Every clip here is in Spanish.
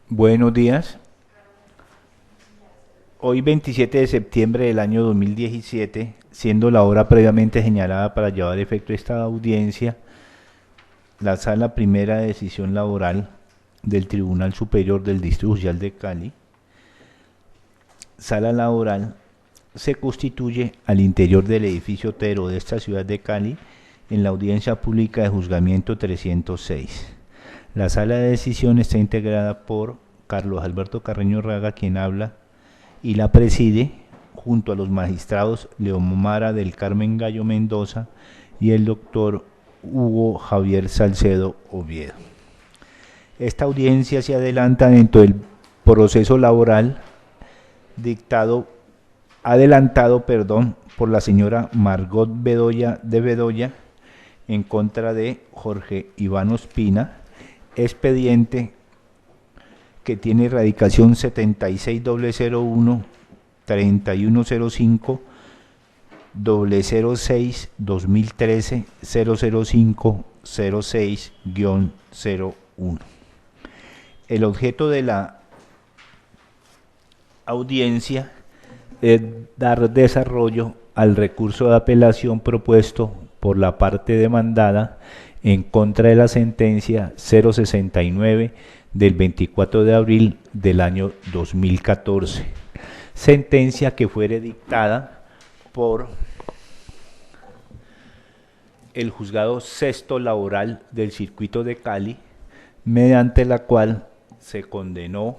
Buenos días. Hoy 27 de septiembre del año 2017, siendo la hora previamente señalada para llevar efecto esta audiencia, la Sala Primera de Decisión Laboral del Tribunal Superior del Distrito Judicial de Cali, Sala Laboral, se constituye al interior del edificio Otero de esta ciudad de Cali en la audiencia pública de juzgamiento 306. La sala de decisión está integrada por Carlos Alberto Carreño Raga, quien habla, y la preside junto a los magistrados Leomara del Carmen Gallo Mendoza y el doctor Hugo Javier Salcedo Oviedo. Esta audiencia se adelanta dentro del proceso laboral adelantado por la señora Margot Bedoya de Bedoya en contra de Jorge Iván Ospina, expediente que tiene radicación 76001 3105 006 2013 005 06-01. El objeto de la audiencia es dar desarrollo al recurso de apelación propuesto por la parte demandada en contra de la sentencia 069 del 24 de abril del año 2014, sentencia que fue dictada por el Juzgado Sexto Laboral del Circuito de Cali, mediante la cual se condenó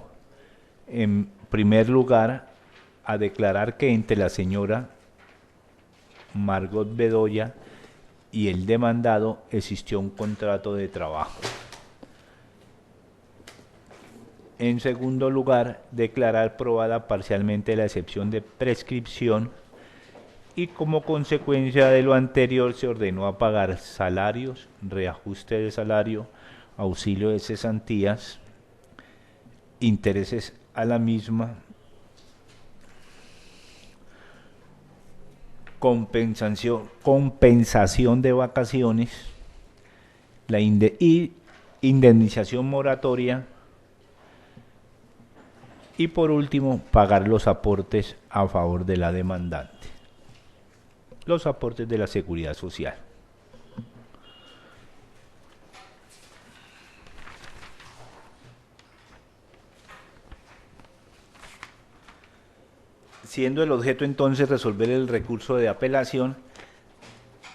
en primer lugar a declarar que entre la señora Margot Bedoya y el demandado existió un contrato de trabajo. En segundo lugar, declarar probada parcialmente la excepción de prescripción y como consecuencia de lo anterior se ordenó a pagar salarios, reajuste de salario, auxilio de cesantías, intereses a la misma, compensación de vacaciones y indemnización moratoria y por último pagar los aportes a favor de la demandante, los aportes de la seguridad social. Siendo el objeto entonces resolver el recurso de apelación,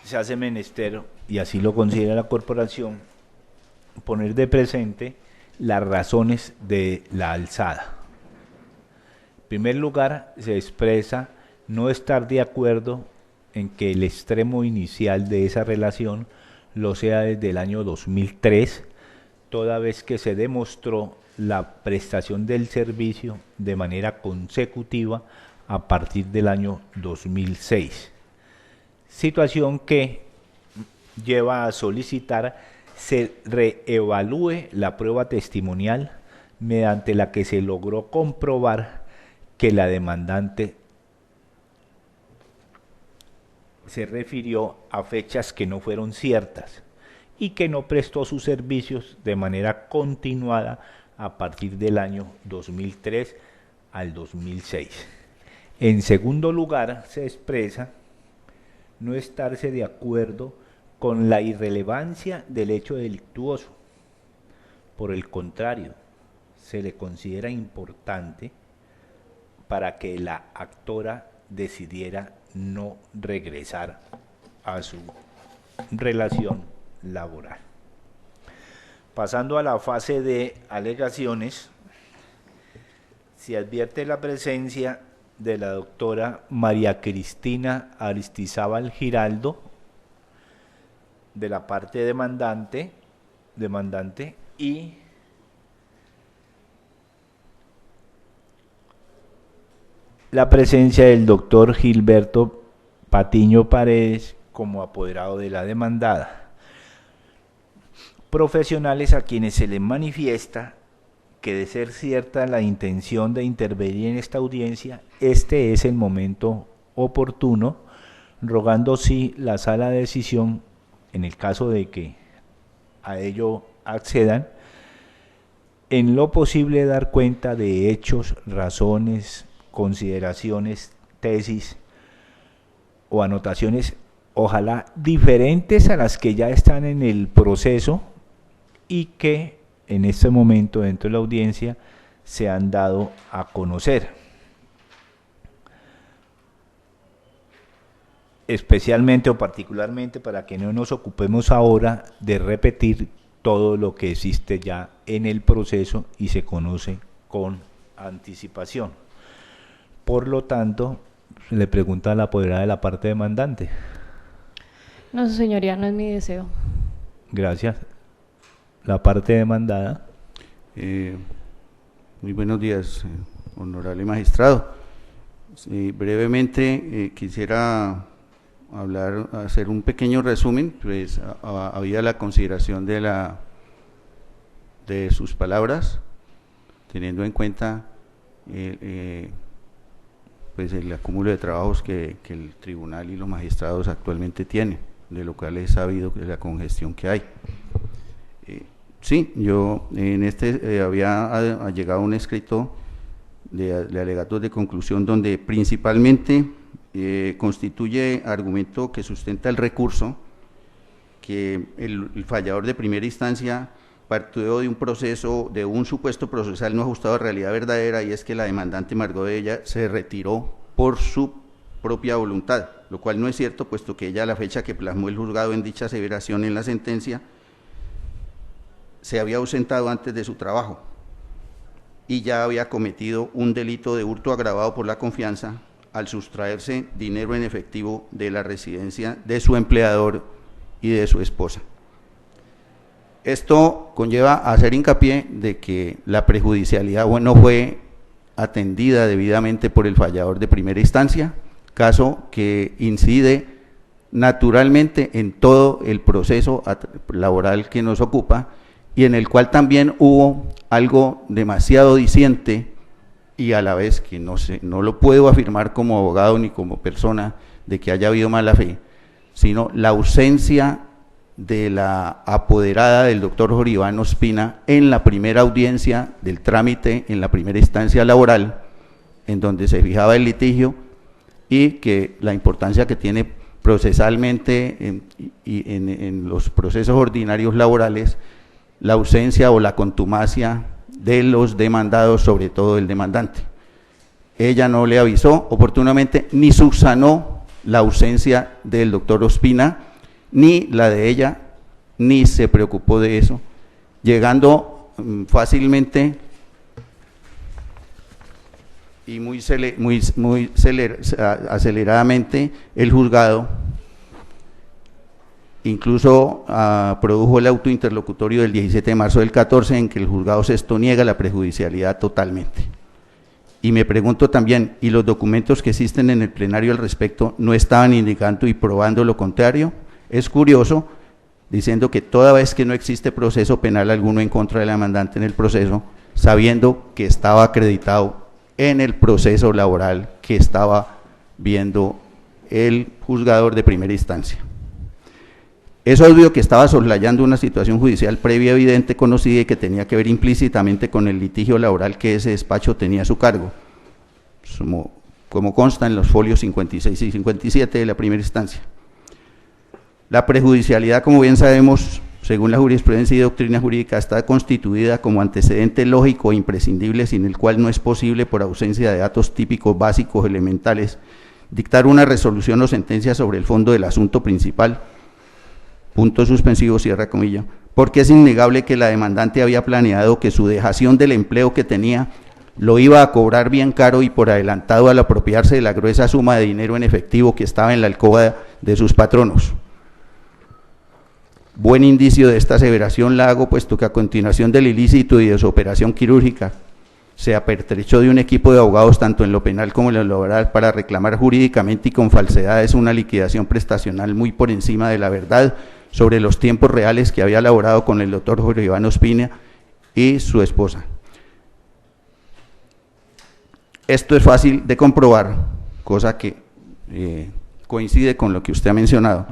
se hace menester, y así lo considera la corporación, poner de presente las razones de la alzada. En primer lugar, se expresa no estar de acuerdo en que el extremo inicial de esa relación lo sea desde el año 2003, toda vez que se demostró la prestación del servicio de manera consecutiva a partir del año 2006, situación que lleva a solicitar se reevalúe la prueba testimonial mediante la que se logró comprobar que la demandante se refirió a fechas que no fueron ciertas y que no prestó sus servicios de manera continuada a partir del año 2003 al 2006. En segundo lugar, se expresa no estarse de acuerdo con la irrelevancia del hecho delictuoso. Por el contrario, se le considera importante para que la actora decidiera no regresar a su relación laboral. Pasando a la fase de alegaciones, se advierte la presencia de la doctora María Cristina Aristizábal Giraldo, de la parte demandante y la presencia del doctor Gilberto Patiño Paredes como apoderado de la demandada. Profesionales a quienes se les manifiesta que de ser cierta la intención de intervenir en esta audiencia, este es el momento oportuno, rogando sí la sala de decisión, en el caso de que a ello accedan, en lo posible dar cuenta de hechos, razones, consideraciones, tesis o anotaciones, ojalá diferentes a las que ya están en el proceso y que en este momento dentro de la audiencia se han dado a conocer. Especialmente o particularmente para que no nos ocupemos ahora de repetir todo lo que existe ya en el proceso y se conoce con anticipación. Por lo tanto, le pregunta a la apoderada de la parte demandante. No, su señoría, no es mi deseo. Gracias. La parte demandada. Muy buenos días, honorable magistrado. Brevemente quisiera hacer un pequeño resumen, pues había la consideración de sus palabras, teniendo en cuenta pues el acúmulo de trabajos que el tribunal y los magistrados actualmente tienen, de lo cual he sabido que la congestión que hay. Sí, yo en había llegado un escrito de alegatos de conclusión donde principalmente constituye argumento que sustenta el recurso que el fallador de primera instancia partió de un proceso, de un supuesto procesal no ajustado a realidad verdadera, y es que la demandante Margot de ella se retiró por su propia voluntad, lo cual no es cierto, puesto que ella a la fecha que plasmó el juzgado en dicha aseveración en la sentencia se había ausentado antes de su trabajo y ya había cometido un delito de hurto agravado por la confianza al sustraerse dinero en efectivo de la residencia de su empleador y de su esposa. Esto conlleva a hacer hincapié de que la prejudicialidad no fue atendida debidamente por el fallador de primera instancia, caso que incide naturalmente en todo el proceso laboral que nos ocupa y en el cual también hubo algo demasiado diciente y a la vez que no lo puedo afirmar como abogado ni como persona de que haya habido mala fe, sino la ausencia de la apoderada del doctor Jorge Iván Ospina en la primera audiencia del trámite, en la primera instancia laboral, en donde se fijaba el litigio y que la importancia que tiene procesalmente en los procesos ordinarios laborales, la ausencia o la contumacia de los demandados, sobre todo el demandante. Ella no le avisó oportunamente ni subsanó la ausencia del doctor Ospina, ni la de ella, ni se preocupó de eso, llegando fácilmente y muy aceleradamente el juzgado, incluso produjo el auto interlocutorio del 17 de marzo del 14 en que el juzgado sexto niega la prejudicialidad totalmente. Y me pregunto también, ¿y los documentos que existen en el plenario al respecto no estaban indicando y probando lo contrario? Es curioso, diciendo que toda vez que no existe proceso penal alguno en contra de la demandante en el proceso, sabiendo que estaba acreditado en el proceso laboral que estaba viendo el juzgador de primera instancia. Es obvio que estaba soslayando una situación judicial previa, evidente, conocida y que tenía que ver implícitamente con el litigio laboral que ese despacho tenía a su cargo, como consta en los folios 56 y 57 de la primera instancia. La prejudicialidad, como bien sabemos, según la jurisprudencia y doctrina jurídica, está constituida como antecedente lógico e imprescindible, sin el cual no es posible, por ausencia de datos típicos, básicos, elementales, dictar una resolución o sentencia sobre el fondo del asunto principal, punto suspensivo, cierra comilla, porque es innegable que la demandante había planeado que su dejación del empleo que tenía lo iba a cobrar bien caro y por adelantado al apropiarse de la gruesa suma de dinero en efectivo que estaba en la alcoba de sus patronos. Buen indicio de esta aseveración la hago, puesto que a continuación del ilícito y de su operación quirúrgica se apertrechó de un equipo de abogados tanto en lo penal como en lo laboral para reclamar jurídicamente y con falsedades una liquidación prestacional muy por encima de la verdad sobre los tiempos reales que había elaborado con el doctor Jorge Iván Ospina y su esposa. Esto es fácil de comprobar, cosa que coincide con lo que usted ha mencionado,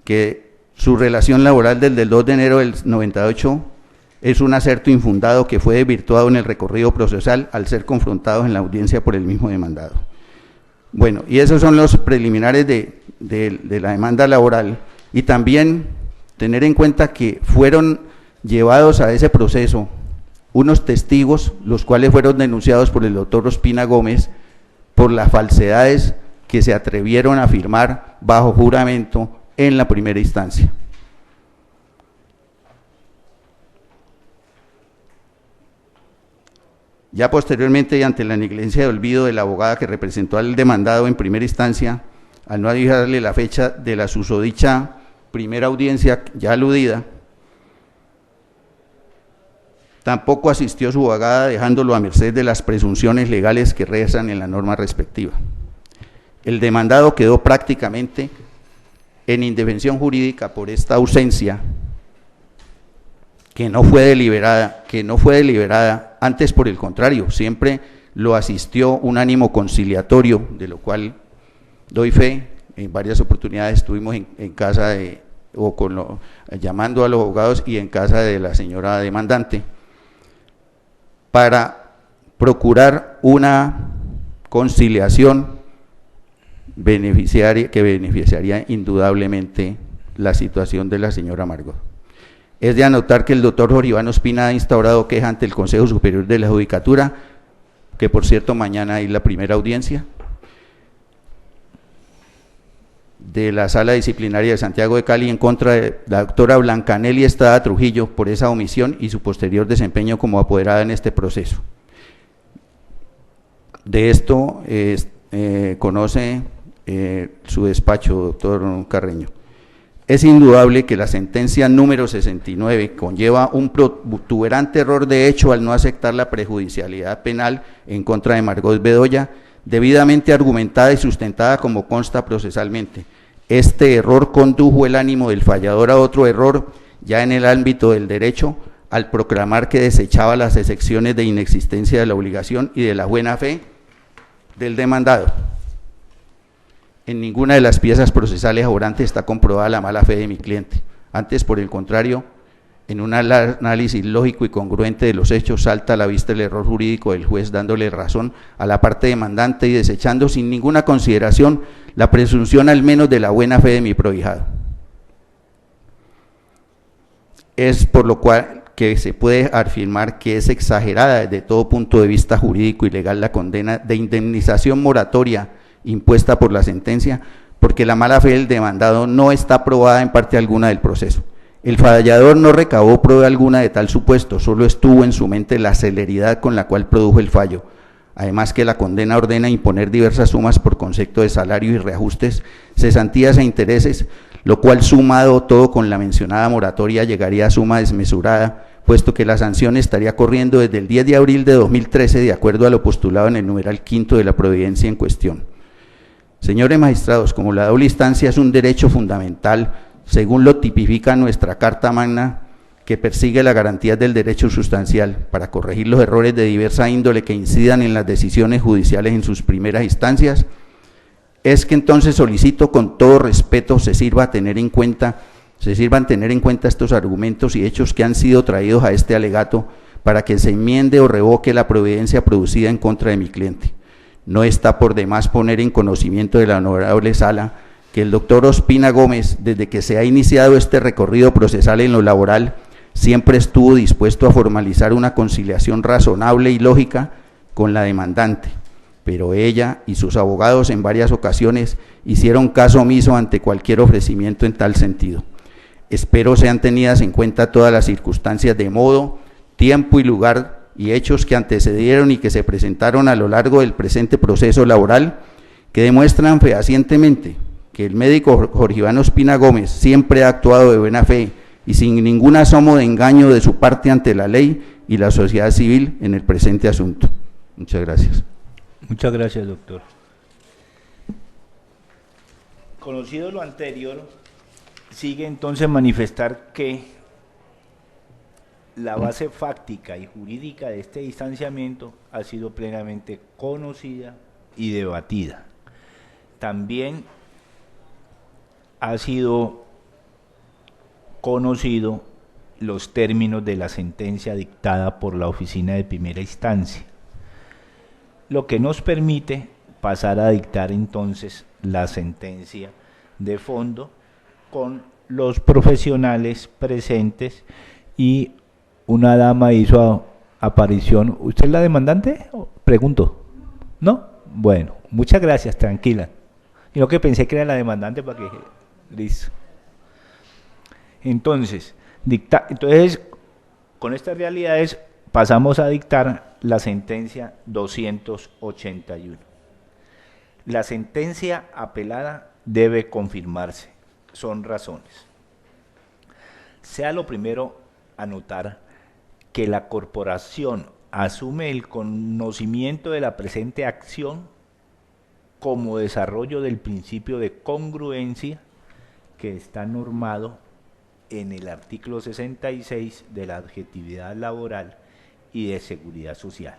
que su relación laboral desde el 2 de enero del 98 es un aserto infundado que fue desvirtuado en el recorrido procesal al ser confrontados en la audiencia por el mismo demandado. Bueno, y esos son los preliminares de la demanda laboral, y también tener en cuenta que fueron llevados a ese proceso unos testigos, los cuales fueron denunciados por el doctor Ospina Gómez por las falsedades que se atrevieron a afirmar bajo juramento en la primera instancia. Ya posteriormente, y ante la negligencia de olvido de la abogada que representó al demandado en primera instancia, al no avisarle la fecha de la susodicha primera audiencia ya aludida, tampoco asistió su abogada, dejándolo a merced de las presunciones legales que rezan en la norma respectiva. El demandado quedó prácticamente en indefensión jurídica por esta ausencia que no fue deliberada, antes por el contrario, siempre lo asistió un ánimo conciliatorio, de lo cual doy fe. En varias oportunidades estuvimos en casa llamando a los abogados y en casa de la señora demandante, para procurar una conciliación que beneficiaría indudablemente la situación de la señora Margot. Es de anotar que el doctor Jorge Iván Ospina ha instaurado queja ante el Consejo Superior de la Judicatura, que por cierto mañana hay la primera audiencia de la Sala Disciplinaria de Santiago de Cali en contra de la doctora Blancanelli Estrada Trujillo por esa omisión y su posterior desempeño como apoderada en este proceso. De esto conoce su despacho, doctor Carreño. Es indudable que la sentencia número 69 conlleva un protuberante error de hecho al no aceptar la prejudicialidad penal en contra de Margot Bedoya, debidamente argumentada y sustentada como consta procesalmente. Este error condujo el ánimo del fallador a otro error ya en el ámbito del derecho, al proclamar que desechaba las excepciones de inexistencia de la obligación y de la buena fe del demandado. En ninguna de las piezas procesales aborantes está comprobada la mala fe de mi cliente. Antes, por el contrario, en un análisis lógico y congruente de los hechos, salta a la vista el error jurídico del juez, dándole razón a la parte demandante y desechando sin ninguna consideración la presunción al menos de la buena fe de mi prohijado. Es por lo cual que se puede afirmar que es exagerada desde todo punto de vista jurídico y legal la condena de indemnización moratoria impuesta por la sentencia, porque la mala fe del demandado no está probada en parte alguna del proceso. El fallador no recabó prueba alguna de tal supuesto, solo estuvo en su mente la celeridad con la cual produjo el fallo. Además que la condena ordena imponer diversas sumas por concepto de salario y reajustes, cesantías e intereses, lo cual sumado todo con la mencionada moratoria llegaría a suma desmesurada, puesto que la sanción estaría corriendo desde el 10 de abril de 2013 de acuerdo a lo postulado en el numeral quinto de la providencia en cuestión. Señores magistrados, como la doble instancia es un derecho fundamental, según lo tipifica nuestra Carta Magna, que persigue la garantía del derecho sustancial para corregir los errores de diversa índole que incidan en las decisiones judiciales en sus primeras instancias, es que entonces solicito con todo respeto se sirvan tener en cuenta estos argumentos y hechos que han sido traídos a este alegato para que se enmiende o revoque la providencia producida en contra de mi cliente. No está por demás poner en conocimiento de la honorable sala que el doctor Ospina Gómez, desde que se ha iniciado este recorrido procesal en lo laboral, siempre estuvo dispuesto a formalizar una conciliación razonable y lógica con la demandante, pero ella y sus abogados en varias ocasiones hicieron caso omiso ante cualquier ofrecimiento en tal sentido. Espero sean tenidas en cuenta todas las circunstancias de modo, tiempo y lugar y hechos que antecedieron y que se presentaron a lo largo del presente proceso laboral, que demuestran fehacientemente que el médico Jorge Iván Ospina Gómez siempre ha actuado de buena fe y sin ningún asomo de engaño de su parte ante la ley y la sociedad civil en el presente asunto. Muchas gracias. Muchas gracias, doctor. Conocido lo anterior, sigue entonces manifestar que la base fáctica y jurídica de este distanciamiento ha sido plenamente conocida y debatida. También ha sido conocido los términos de la sentencia dictada por la oficina de primera instancia, lo que nos permite pasar a dictar entonces la sentencia de fondo con los profesionales presentes y una dama hizo aparición. ¿Usted es la demandante? Pregunto. ¿No? Bueno, muchas gracias, tranquila. Yo que pensé que era la demandante para que... Listo. Entonces, con estas realidades pasamos a dictar la sentencia 281. La sentencia apelada debe confirmarse. Son razones. Sea lo primero anotar que la corporación asume el conocimiento de la presente acción como desarrollo del principio de congruencia que está normado en el artículo 66 de la objetividad laboral y de seguridad social.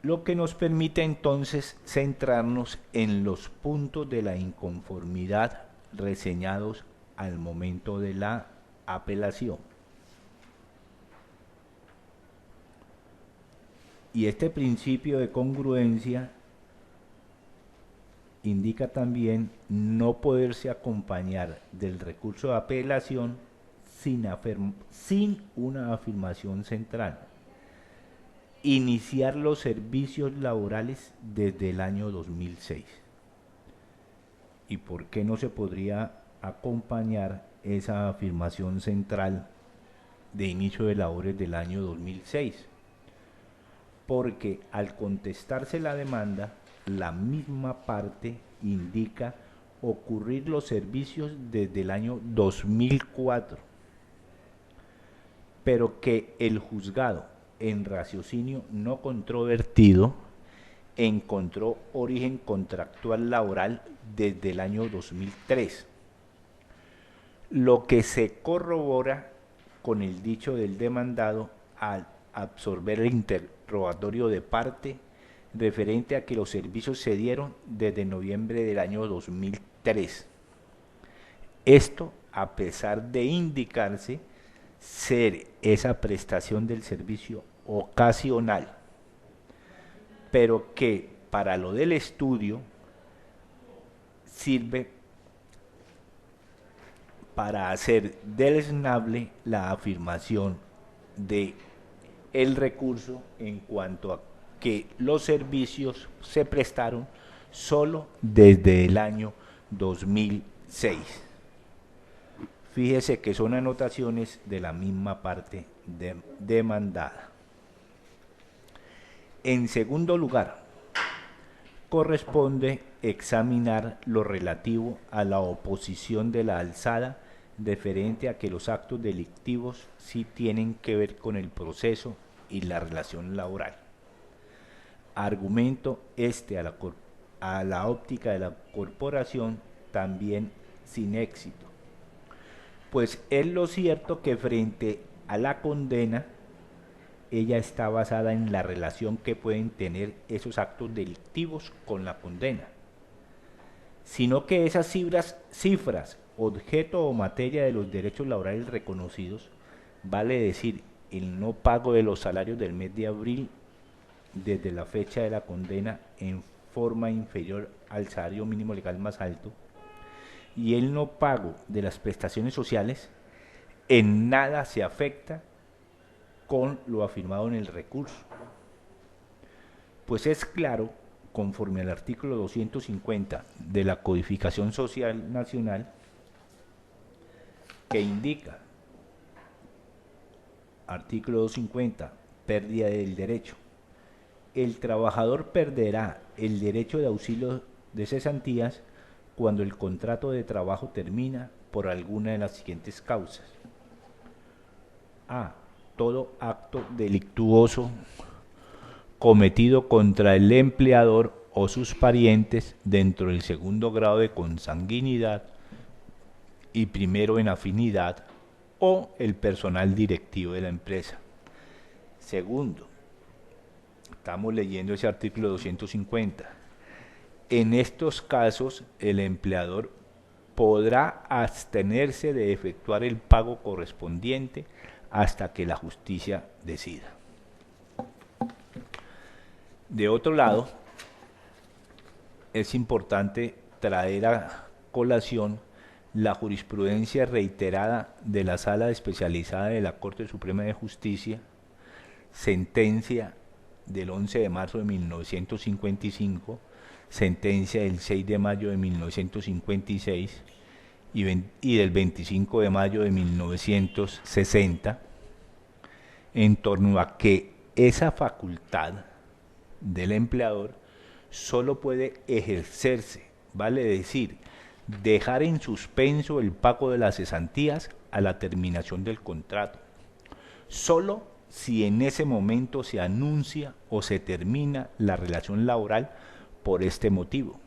Lo que nos permite entonces centrarnos en los puntos de la inconformidad reseñados al momento de la apelación. Y este principio de congruencia indica también no poderse acompañar del recurso de apelación sin una afirmación central. Iniciar los servicios laborales desde el año 2006. ¿Y por qué no se podría acompañar esa afirmación central de inicio de labores del año 2006? Porque al contestarse la demanda, la misma parte indica ocurrir los servicios desde el año 2004, pero que el juzgado, en raciocinio no controvertido, encontró origen contractual laboral desde el año 2003, lo que se corrobora con el dicho del demandado al absorber el interrogatorio de parte referente a que los servicios se dieron desde noviembre del año 2003. Esto a pesar de indicarse ser esa prestación del servicio ocasional, pero que para lo del estudio sirve para hacer deleznable la afirmación de el recurso en cuanto a que los servicios se prestaron solo desde el año 2006. Fíjese que son anotaciones de la misma parte demandada. En segundo lugar, corresponde examinar lo relativo a la oposición de la alzada referente a que los actos delictivos sí tienen que ver con el proceso y la relación laboral. Argumento a la óptica de la corporación también sin éxito, pues es lo cierto que frente a la condena, ella está basada en la relación que pueden tener esos actos delictivos con la condena, sino que esas cifras, objeto o materia de los derechos laborales reconocidos, vale decir, el no pago de los salarios del mes de abril desde la fecha de la condena en forma inferior al salario mínimo legal más alto, y el no pago de las prestaciones sociales, en nada se afecta con lo afirmado en el recurso. Pues es claro, conforme al artículo 250 de la Codificación Social Nacional, que indica, artículo 250, pérdida del derecho. El trabajador perderá el derecho de auxilio de cesantías cuando el contrato de trabajo termina por alguna de las siguientes causas. A. Todo acto delictuoso cometido contra el empleador o sus parientes dentro del segundo grado de consanguinidad y primero en afinidad o el personal directivo de la empresa. Segundo, estamos leyendo ese artículo 250. En estos casos, el empleador podrá abstenerse de efectuar el pago correspondiente hasta que la justicia decida. De otro lado, es importante traer a colación la jurisprudencia reiterada de la Sala Especializada de la Corte Suprema de Justicia, sentencia del 11 de marzo de 1955, sentencia del 6 de mayo de 1956 y del 25 de mayo de 1960, en torno a que esa facultad del empleador solo puede ejercerse, vale decir, dejar en suspenso el pago de las cesantías a la terminación del contrato, solo si en ese momento se anuncia o se termina la relación laboral por este motivo.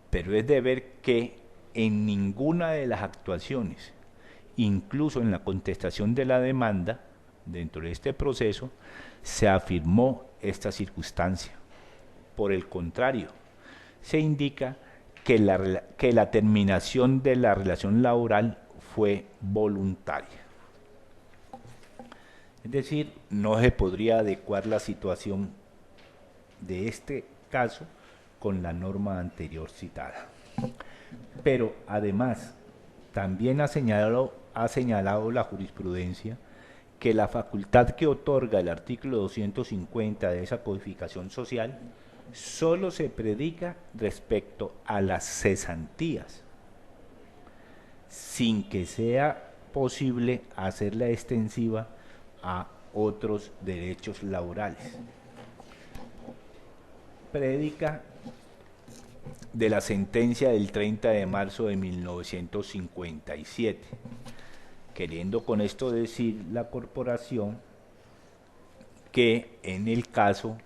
Pero es de ver que en ninguna de las actuaciones, incluso en la contestación de la demanda, dentro de este proceso, se afirmó esta circunstancia. Por el contrario, se indica que la terminación de la relación laboral fue voluntaria. Es decir, no se podría adecuar la situación de este caso con la norma anterior citada. Pero además, también ha señalado la jurisprudencia que la facultad que otorga el artículo 250 de esa codificación social solo se predica respecto a las cesantías, sin que sea posible hacerla extensiva a otros derechos laborales. Prédica de la sentencia del 30 de marzo de 1957, queriendo con esto decir la corporación que en el caso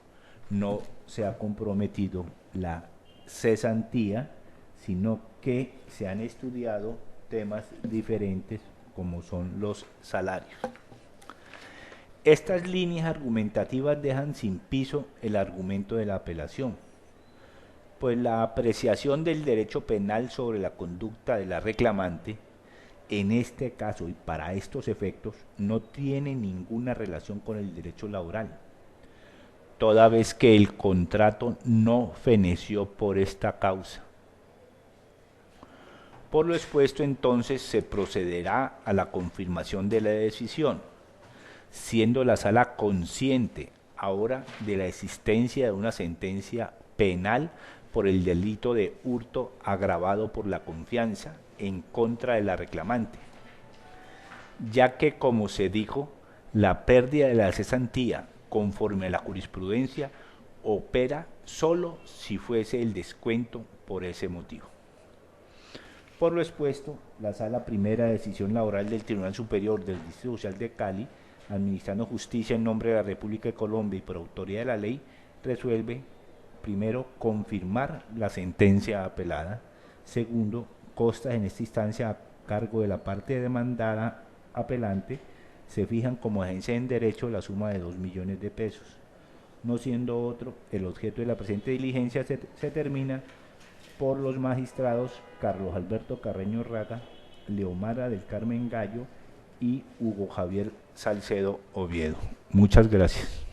no se ha comprometido la cesantía, sino que se han estudiado temas diferentes como son los salarios. Estas líneas argumentativas dejan sin piso el argumento de la apelación, pues la apreciación del derecho penal sobre la conducta de la reclamante, en este caso y para estos efectos, no tiene ninguna relación con el derecho laboral, toda vez que el contrato no feneció por esta causa. Por lo expuesto, entonces, se procederá a la confirmación de la decisión, siendo la sala consciente ahora de la existencia de una sentencia penal por el delito de hurto agravado por la confianza en contra de la reclamante, ya que, como se dijo, la pérdida de la cesantía, conforme a la jurisprudencia, opera solo si fuese el descuento por ese motivo. Por lo expuesto, la Sala Primera de Decisión Laboral del Tribunal Superior del Distrito Social de Cali, administrando justicia en nombre de la República de Colombia y por autoridad de la ley, resuelve, primero, confirmar la sentencia apelada. Segundo, costas en esta instancia a cargo de la parte demandada apelante se fijan como agencia en derecho la suma de 2 millones de pesos. No siendo otro el objeto de la presente diligencia, se termina por los magistrados Carlos Alberto Carreño Raga, Leomara del Carmen Gallo y Hugo Javier Salcedo Oviedo. Muchas gracias.